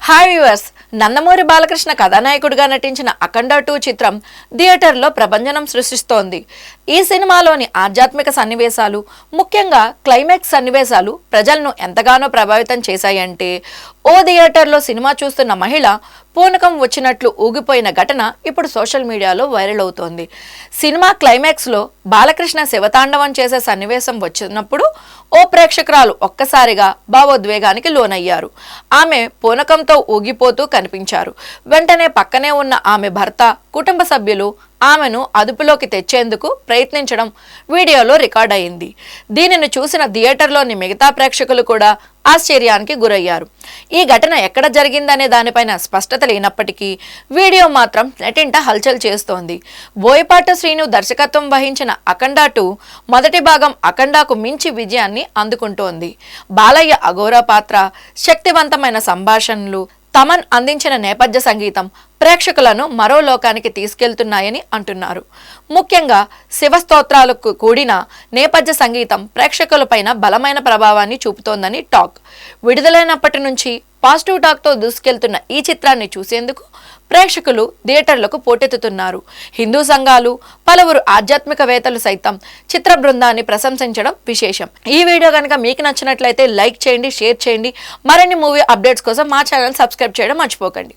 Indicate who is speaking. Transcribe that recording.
Speaker 1: Hi viewers, Nandamuri Balakrishna కథానాయకుడిగా నటించిన అఖండ 2 చిత్రం థియేటర్లో ప్రభంజనం సృష్టిస్తోంది. ఈ సినిమాలోని ఆధ్యాత్మిక సన్నివేశాలు, ముఖ్యంగా క్లైమాక్స్ సన్నివేశాలు ప్రజలను ఎంతగానో ప్రభావితం చేశాయంటే, ఓ థియేటర్లో సినిమా చూస్తున్న మహిళ పూనకం వచ్చినట్లు ఊగిపోయిన ఘటన ఇప్పుడు సోషల్ మీడియాలో వైరల్ అవుతోంది. సినిమా క్లైమాక్స్లో బాలకృష్ణ శివతాండవం చేసే సన్నివేశం వచ్చినప్పుడు ఓ ప్రేక్షకురాలు ఒక్కసారిగా భావోద్వేగానికి లోనయ్యారు. ఆమె పూనకంతో ఊగిపోతూ కనిపించారు. వెంటనే పక్కనే ఉన్న ఆమె భర్త, కుటుంబ సభ్యులు ఆమెను అదుపులోకి తెచ్చేందుకు ప్రయత్నించడం వీడియోలో రికార్డ్ అయింది. దీనిని చూసిన థియేటర్లోని మిగతా ప్రేక్షకులు కూడా ఆశ్చర్యానికి గురయ్యారు. ఈ ఘటన ఎక్కడ జరిగిందనే దానిపైన స్పష్టత లేనప్పటికీ వీడియో మాత్రం నెటింట హల్చల్ చేస్తోంది. బోయపాటి శ్రీను దర్శకత్వం వహించిన అఖండ 2 మొదటి భాగం అఖండాకు మించి విజయాన్ని అందుకుంటోంది. బాలయ్య అఘోరా పాత్ర, శక్తివంతమైన సంభాషణలు, తమన్ అందించిన నేపథ్య సంగీతం ప్రేక్షకులను మరో లోకానికి తీసుకెళ్తున్నాయని అంటున్నారు. ముఖ్యంగా శివస్తోత్రాలకు కూడిన నేపథ్య సంగీతం ప్రేక్షకులపైన బలమైన ప్రభావాన్ని చూపుతోందని టాక్. విడుదలైనప్పటి నుంచి పాజిటివ్ టాక్తో దూసుకెళ్తున్న ఈ చిత్రాన్ని చూసేందుకు ప్రేక్షకులు థియేటర్లకు పోటెత్తుతున్నారు. హిందూ సంఘాలు, పలువురు ఆధ్యాత్మికవేత్తలు సైతం చిత్ర బృందాన్ని ప్రశంసించడం విశేషం. ఈ వీడియో కనుక మీకు నచ్చినట్లయితే లైక్ చేయండి, షేర్ చేయండి. మరిన్ని మూవీ అప్డేట్స్ కోసం మా ఛానల్ సబ్స్క్రైబ్ చేయడం మర్చిపోకండి.